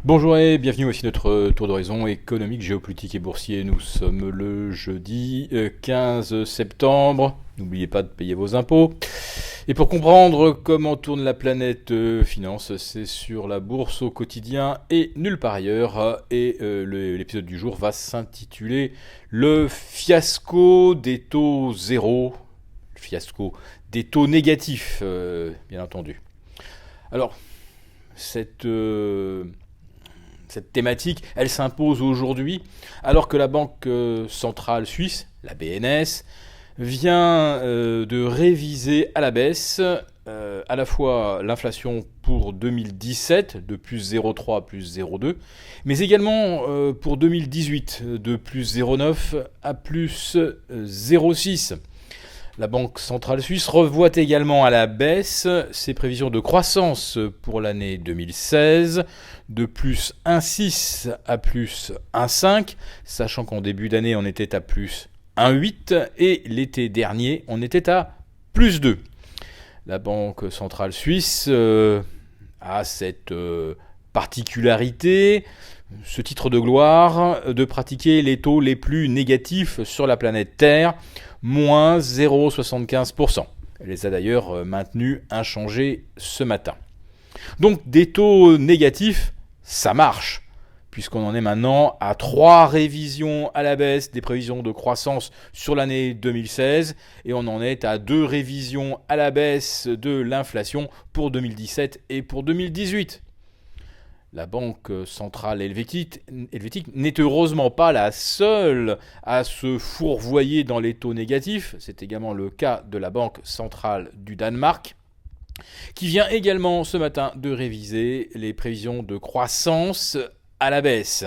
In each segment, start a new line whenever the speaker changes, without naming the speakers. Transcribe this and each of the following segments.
Bonjour et bienvenue aussi notre tour d'horizon économique, géopolitique et boursier. Nous sommes le jeudi 15 septembre. N'oubliez pas de payer vos impôts. Et pour comprendre comment tourne la planète finance, c'est sur la bourse au quotidien et nulle part ailleurs. Et l'épisode du jour va s'intituler Le fiasco des taux zéro. Le fiasco des taux négatifs, bien entendu. Alors, cette thématique, elle s'impose aujourd'hui alors que la Banque centrale suisse, la BNS, vient de réviser à la baisse à la fois l'inflation pour 2017 de plus 0,3 à plus 0,2, mais également pour 2018 de plus 0,9 à plus 0,6. La Banque centrale suisse revoit également à la baisse ses prévisions de croissance pour l'année 2016 de plus 1,6 à plus 1,5, sachant qu'en début d'année on était à plus 1,8 et l'été dernier on était à plus 2. La Banque centrale suisse a cette particularité, ce titre de gloire, de pratiquer les taux les plus négatifs sur la planète Terre, moins 0,75%. Elle les a d'ailleurs maintenus inchangés ce matin. Donc des taux négatifs, ça marche, puisqu'on en est maintenant à 3 révisions à la baisse des prévisions de croissance sur l'année 2016, et on en est à 2 révisions à la baisse de l'inflation pour 2017 et pour 2018. La Banque centrale helvétique n'est heureusement pas la seule à se fourvoyer dans les taux négatifs. C'est également le cas de la Banque centrale du Danemark, qui vient également ce matin de réviser les prévisions de croissance à la baisse.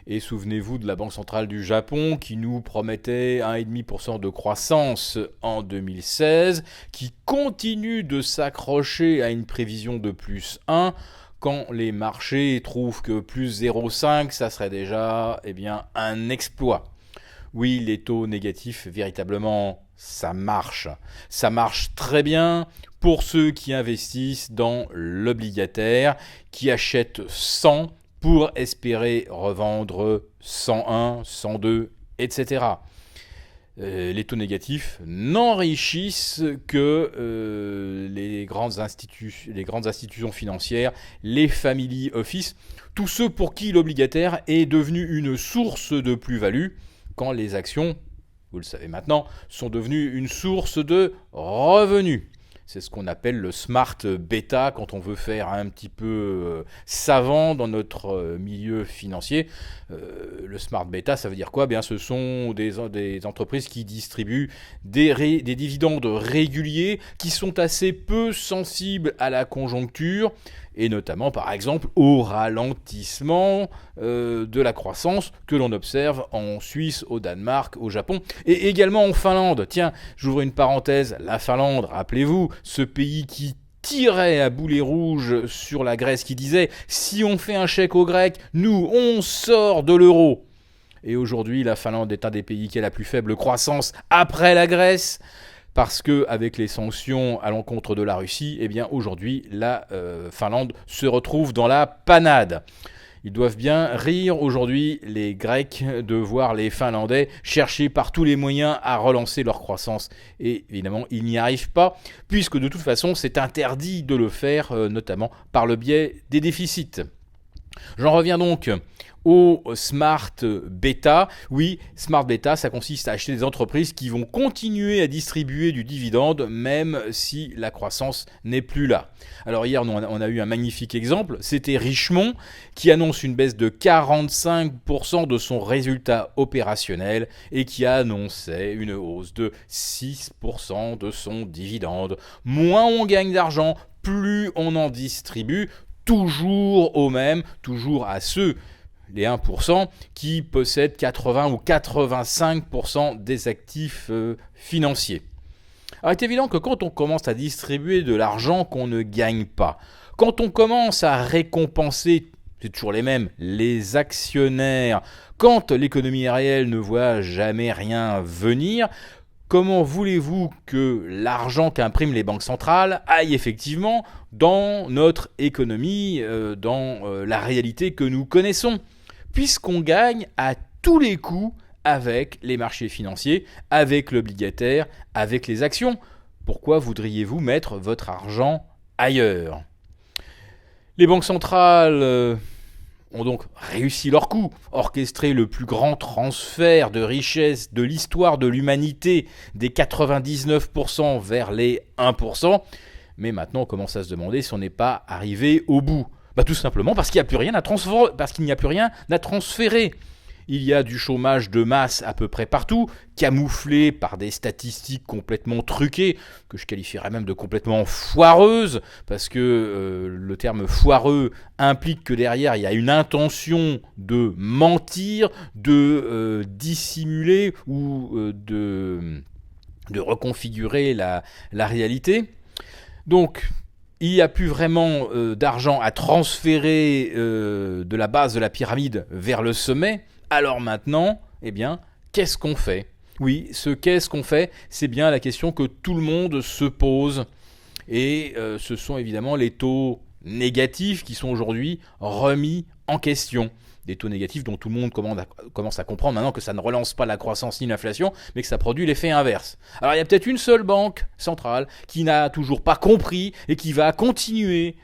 Et souvenez-vous de la Banque centrale du Japon qui nous promettait 1,5% de croissance en 2016, qui continue de s'accrocher à une prévision de plus 1, quand les marchés trouvent que plus 0,5, ça serait déjà un exploit. Oui, les taux négatifs, véritablement, ça marche. Ça marche très bien pour ceux qui investissent dans l'obligataire, qui achètent 100 pour espérer revendre 101, 102, etc. Les taux négatifs n'enrichissent que les grandes institutions financières, les family office, tous ceux pour qui l'obligataire est devenu une source de plus-value, quand les actions, vous le savez maintenant, sont devenues une source de revenus. C'est ce qu'on appelle le smart beta quand on veut faire un petit peu savant dans notre milieu financier. Le smart beta, ça veut dire quoi ? Bien, ce sont des entreprises qui distribuent des dividendes réguliers qui sont assez peu sensibles à la conjoncture et notamment par exemple au ralentissement de la croissance que l'on observe en Suisse, au Danemark, au Japon et également en Finlande. Tiens, j'ouvre une parenthèse, la Finlande, rappelez-vous, ce pays qui tirait à boulet rouge sur la Grèce, qui disait « si on fait un chèque aux Grecs, nous, on sort de l'euro ». Et aujourd'hui, la Finlande est un des pays qui a la plus faible croissance après la Grèce, parce qu'avec les sanctions à l'encontre de la Russie, aujourd'hui, la Finlande se retrouve dans la panade. Ils doivent bien rire aujourd'hui, les Grecs, de voir les Finlandais chercher par tous les moyens à relancer leur croissance. Et évidemment, ils n'y arrivent pas, puisque de toute façon, c'est interdit de le faire, notamment par le biais des déficits. J'en reviens donc au smart beta. Oui, smart beta, ça consiste à acheter des entreprises qui vont continuer à distribuer du dividende même si la croissance n'est plus là. Alors hier, on a eu un magnifique exemple, c'était Richemont qui annonce une baisse de 45% de son résultat opérationnel et qui annonçait une hausse de 6% de son dividende. Moins on gagne d'argent, plus on en distribue, toujours aux mêmes, toujours à ceux, les 1%, qui possèdent 80 ou 85% des actifs financiers. Alors il est évident que quand on commence à distribuer de l'argent qu'on ne gagne pas, quand on commence à récompenser, c'est toujours les mêmes, les actionnaires, quand l'économie réelle ne voit jamais rien venir, Comment voulez-vous que l'argent qu'impriment les banques centrales aille effectivement dans notre économie, dans la réalité que nous connaissons, puisqu'on gagne à tous les coups avec les marchés financiers, avec l'obligataire, avec les actions? Pourquoi voudriez-vous mettre votre argent ailleurs? Les banques centrales ont donc réussi leur coup, orchestré le plus grand transfert de richesse de l'histoire de l'humanité des 99% vers les 1%. Mais maintenant, on commence à se demander si on n'est pas arrivé au bout. Tout simplement parce qu'il n'y a plus rien à transférer. Il y a du chômage de masse à peu près partout, camouflé par des statistiques complètement truquées, que je qualifierais même de complètement foireuses, parce que le terme foireux implique que derrière il y a une intention de mentir, de dissimuler ou de reconfigurer la réalité. Donc, il n'y a plus vraiment d'argent à transférer de la base de la pyramide vers le sommet. Alors maintenant, qu'est-ce qu'on fait? Oui, ce qu'est-ce qu'on fait, c'est bien la question que tout le monde se pose. Et ce sont évidemment les taux négatifs qui sont aujourd'hui remis en question. Des taux négatifs dont tout le monde commence à comprendre maintenant que ça ne relance pas la croissance ni l'inflation, mais que ça produit l'effet inverse. Alors il y a peut-être une seule banque centrale qui n'a toujours pas compris et qui va continuer,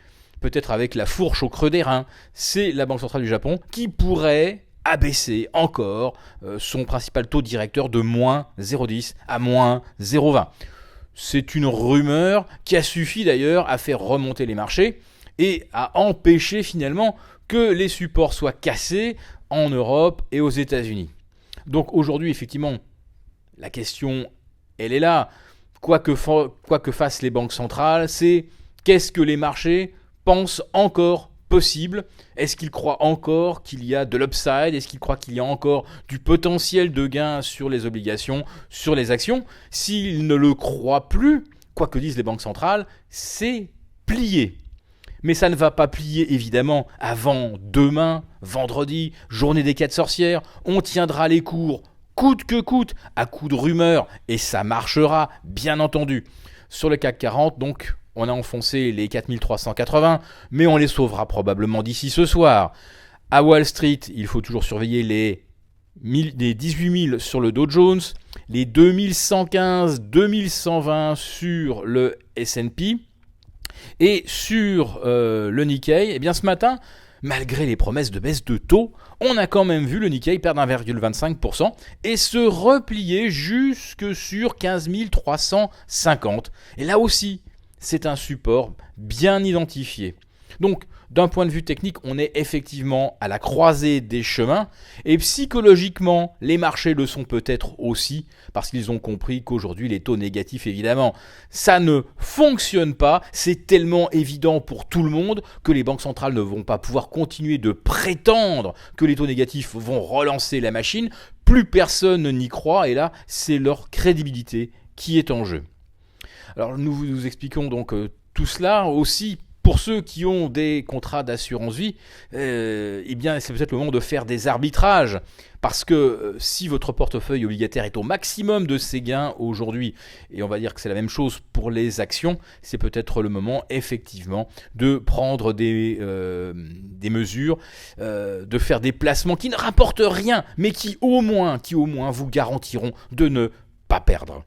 peut-être avec la fourche au creux des reins, c'est la Banque centrale du Japon, qui pourrait abaisser encore son principal taux directeur de moins 0,10 à moins 0,20. C'est une rumeur qui a suffi d'ailleurs à faire remonter les marchés et à empêcher finalement que les supports soient cassés en Europe et aux États-Unis. Donc aujourd'hui, effectivement, la question, elle est là. Quoi que fassent les banques centrales, c'est qu'est-ce que les marchés pensent encore possible? Est-ce qu'ils croient encore qu'il y a de l'upside? Est-ce qu'ils croient qu'il y a encore du potentiel de gain sur les obligations, sur les actions? S'ils ne le croient plus, quoi que disent les banques centrales, c'est plié. Mais ça ne va pas plier évidemment avant demain, vendredi, journée des 4 sorcières. On tiendra les cours coûte que coûte, à coup de rumeurs, et ça marchera, bien entendu. Sur le CAC 40, donc, on a enfoncé les 4380, mais on les sauvera probablement d'ici ce soir. À Wall Street, il faut toujours surveiller les 18 000 sur le Dow Jones, les 2115, 2120 sur le S&P. Et sur le Nikkei, ce matin, malgré les promesses de baisse de taux, on a quand même vu le Nikkei perdre 1,25% et se replier jusque sur 15 350. Et là aussi, c'est un support bien identifié. Donc, d'un point de vue technique, on est effectivement à la croisée des chemins. Et psychologiquement, les marchés le sont peut-être aussi, parce qu'ils ont compris qu'aujourd'hui, les taux négatifs, évidemment, ça ne fonctionne pas. C'est tellement évident pour tout le monde que les banques centrales ne vont pas pouvoir continuer de prétendre que les taux négatifs vont relancer la machine. Plus personne n'y croit, et là, c'est leur crédibilité qui est en jeu. Alors, nous vous expliquons donc tout cela aussi. Pour ceux qui ont des contrats d'assurance vie, c'est peut-être le moment de faire des arbitrages. Parce que si votre portefeuille obligataire est au maximum de ses gains aujourd'hui, et on va dire que c'est la même chose pour les actions, c'est peut-être le moment effectivement de prendre des mesures, de faire des placements qui ne rapportent rien, mais qui au moins vous garantiront de ne pas perdre.